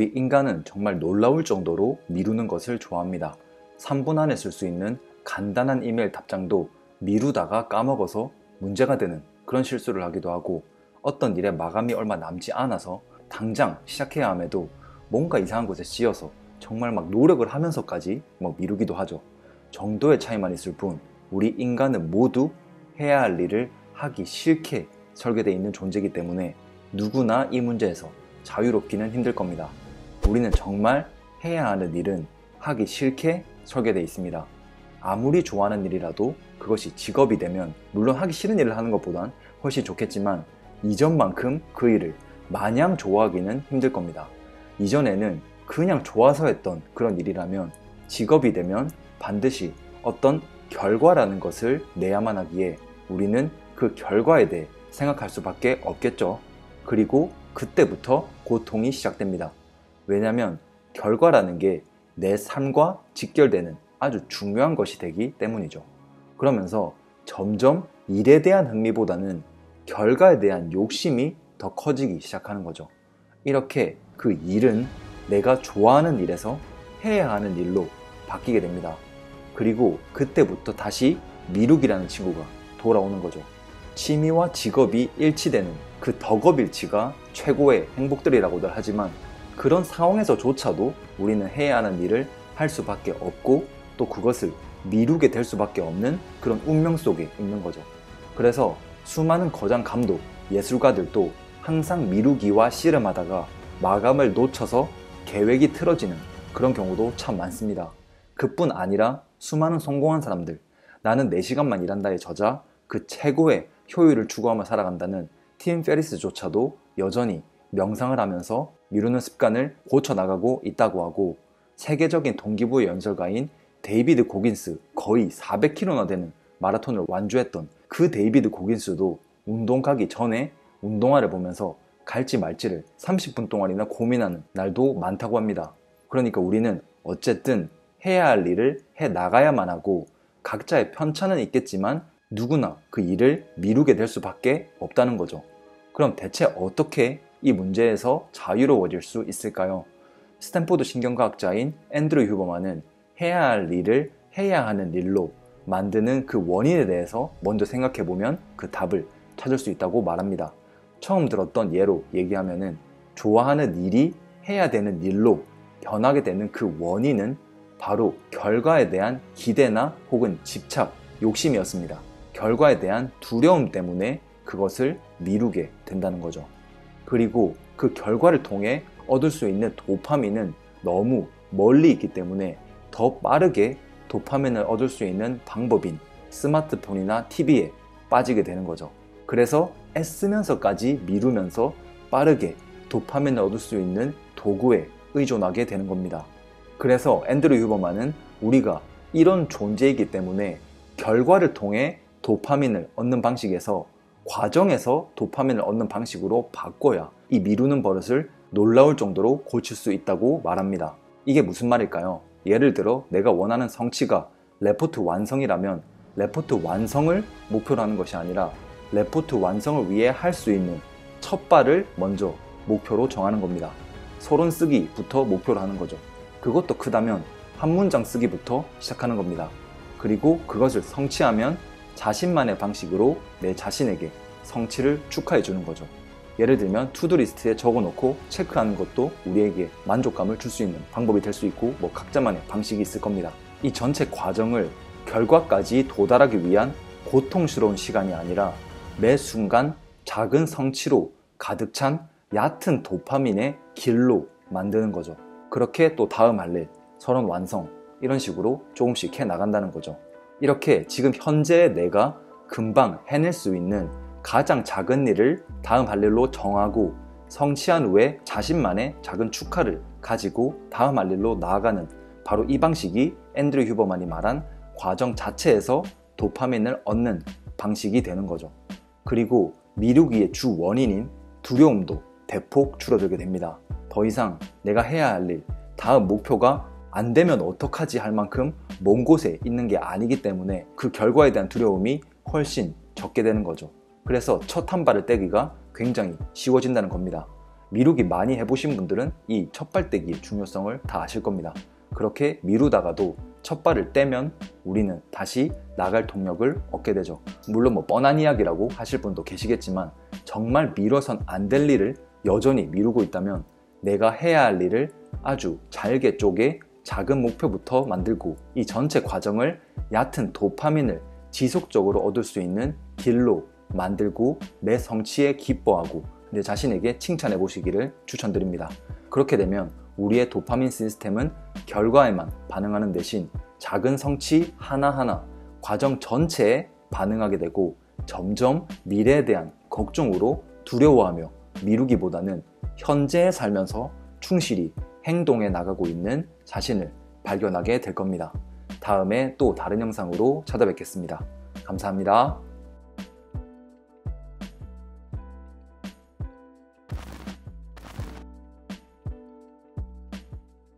우리 인간은 정말 놀라울 정도로 미루는 것을 좋아합니다. 3분 안에 쓸 수 있는 간단한 이메일 답장도 미루다가 까먹어서 문제가 되는 그런 실수를 하기도 하고, 어떤 일의 마감이 얼마 남지 않아서 당장 시작해야 함에도 뭔가 이상한 곳에 씌어서 정말 막 노력을 하면서까지 미루기도 하죠. 정도의 차이만 있을 뿐 우리 인간은 모두 해야 할 일을 하기 싫게 설계되어 있는 존재이기 때문에 누구나 이 문제에서 자유롭기는 힘들 겁니다. 우리는 정말 해야 하는 일은 하기 싫게 설계되어 있습니다. 아무리 좋아하는 일이라도 그것이 직업이 되면, 물론 하기 싫은 일을 하는 것보단 훨씬 좋겠지만 이전만큼 그 일을 마냥 좋아하기는 힘들 겁니다. 이전에는 그냥 좋아서 했던 그런 일이라면 직업이 되면 반드시 어떤 결과라는 것을 내야만 하기에 우리는 그 결과에 대해 생각할 수밖에 없겠죠. 그리고 그때부터 고통이 시작됩니다. 왜냐하면 결과라는 게 내 삶과 직결되는 아주 중요한 것이 되기 때문이죠. 그러면서 점점 일에 대한 흥미보다는 결과에 대한 욕심이 더 커지기 시작하는 거죠. 이렇게 그 일은 내가 좋아하는 일에서 해야 하는 일로 바뀌게 됩니다. 그리고 그때부터 다시 미루기라는 친구가 돌아오는 거죠. 취미와 직업이 일치되는 그 덕업일치가 최고의 행복들이라고들 하지만, 그런 상황에서조차도 우리는 해야 하는 일을 할 수밖에 없고 또 그것을 미루게 될 수밖에 없는 그런 운명 속에 있는 거죠. 그래서 수많은 거장 감독, 예술가들도 항상 미루기와 씨름하다가 마감을 놓쳐서 계획이 틀어지는 그런 경우도 참 많습니다. 그뿐 아니라 수많은 성공한 사람들, 나는 4시간만 일한다의 저자, 그 최고의 효율을 추구하며 살아간다는 팀 페리스조차도 여전히 명상을 하면서 미루는 습관을 고쳐나가고 있다고 하고, 세계적인 동기부여 연설가인 데이비드 고긴스, 거의 400km나 되는 마라톤을 완주했던 그 데이비드 고긴스도 운동 가기 전에 운동화를 보면서 갈지 말지를 30분 동안이나 고민하는 날도 많다고 합니다. 그러니까 우리는 어쨌든 해야 할 일을 해 나가야만 하고, 각자의 편차는 있겠지만 누구나 그 일을 미루게 될 수밖에 없다는 거죠. 그럼 대체 어떻게 이 문제에서 자유로워질 수 있을까요? 스탠포드 신경과학자인 앤드류 휴버만은 해야 할 일을 해야 하는 일로 만드는 그 원인에 대해서 먼저 생각해보면 그 답을 찾을 수 있다고 말합니다. 처음 들었던 예로 얘기하면은, 좋아하는 일이 해야 되는 일로 변하게 되는 그 원인은 바로 결과에 대한 기대나 혹은 집착, 욕심이었습니다. 결과에 대한 두려움 때문에 그것을 미루게 된다는 거죠. 그리고 그 결과를 통해 얻을 수 있는 도파민은 너무 멀리 있기 때문에 더 빠르게 도파민을 얻을 수 있는 방법인 스마트폰이나 TV에 빠지게 되는 거죠. 그래서 애쓰면서까지 미루면서 빠르게 도파민을 얻을 수 있는 도구에 의존하게 되는 겁니다. 그래서 앤드류 휴버만은 우리가 이런 존재이기 때문에 결과를 통해 도파민을 얻는 방식에서 과정에서 도파민을 얻는 방식으로 바꿔야 이 미루는 버릇을 놀라울 정도로 고칠 수 있다고 말합니다. 이게 무슨 말일까요? 예를 들어 내가 원하는 성취가 레포트 완성이라면 레포트 완성을 목표로 하는 것이 아니라 레포트 완성을 위해 할 수 있는 첫 발을 먼저 목표로 정하는 겁니다. 서론 쓰기부터 목표로 하는 거죠. 그것도 크다면 한 문장 쓰기부터 시작하는 겁니다. 그리고 그것을 성취하면 자신만의 방식으로 내 자신에게 성취를 축하해 주는 거죠. 예를 들면 투두리스트에 적어놓고 체크하는 것도 우리에게 만족감을 줄 수 있는 방법이 될 수 있고, 각자만의 방식이 있을 겁니다. 이 전체 과정을 결과까지 도달하기 위한 고통스러운 시간이 아니라 매 순간 작은 성취로 가득 찬 얕은 도파민의 길로 만드는 거죠. 그렇게 또 다음 할 일, 서론 완성, 이런 식으로 조금씩 해 나간다는 거죠. 이렇게 지금 현재 내가 금방 해낼 수 있는 가장 작은 일을 다음 할 일로 정하고 성취한 후에 자신만의 작은 축하를 가지고 다음 할 일로 나아가는, 바로 이 방식이 앤드류 휴버만이 말한 과정 자체에서 도파민을 얻는 방식이 되는 거죠. 그리고 미루기의 주 원인인 두려움도 대폭 줄어들게 됩니다. 더 이상 내가 해야 할 일, 다음 목표가 안 되면 어떡하지 할 만큼 먼 곳에 있는 게 아니기 때문에 그 결과에 대한 두려움이 훨씬 적게 되는 거죠. 그래서 첫 한 발을 떼기가 굉장히 쉬워진다는 겁니다. 미루기 많이 해보신 분들은 이 첫발떼기의 중요성을 다 아실 겁니다. 그렇게 미루다가도 첫발을 떼면 우리는 다시 나갈 동력을 얻게 되죠. 물론 뻔한 이야기라고 하실 분도 계시겠지만 정말 미뤄선 안 될 일을 여전히 미루고 있다면 내가 해야 할 일을 아주 잘게 쪼개 작은 목표부터 만들고 이 전체 과정을 얕은 도파민을 지속적으로 얻을 수 있는 길로 만들고 내 성취에 기뻐하고 내 자신에게 칭찬해 보시기를 추천드립니다. 그렇게 되면 우리의 도파민 시스템은 결과에만 반응하는 대신 작은 성취 하나하나 과정 전체에 반응하게 되고 점점 미래에 대한 걱정으로 두려워하며 미루기보다는 현재에 살면서 충실히 행동해 나가고 있는 자신을 발견하게 될 겁니다. 다음에 또 다른 영상으로 찾아뵙겠습니다. 감사합니다.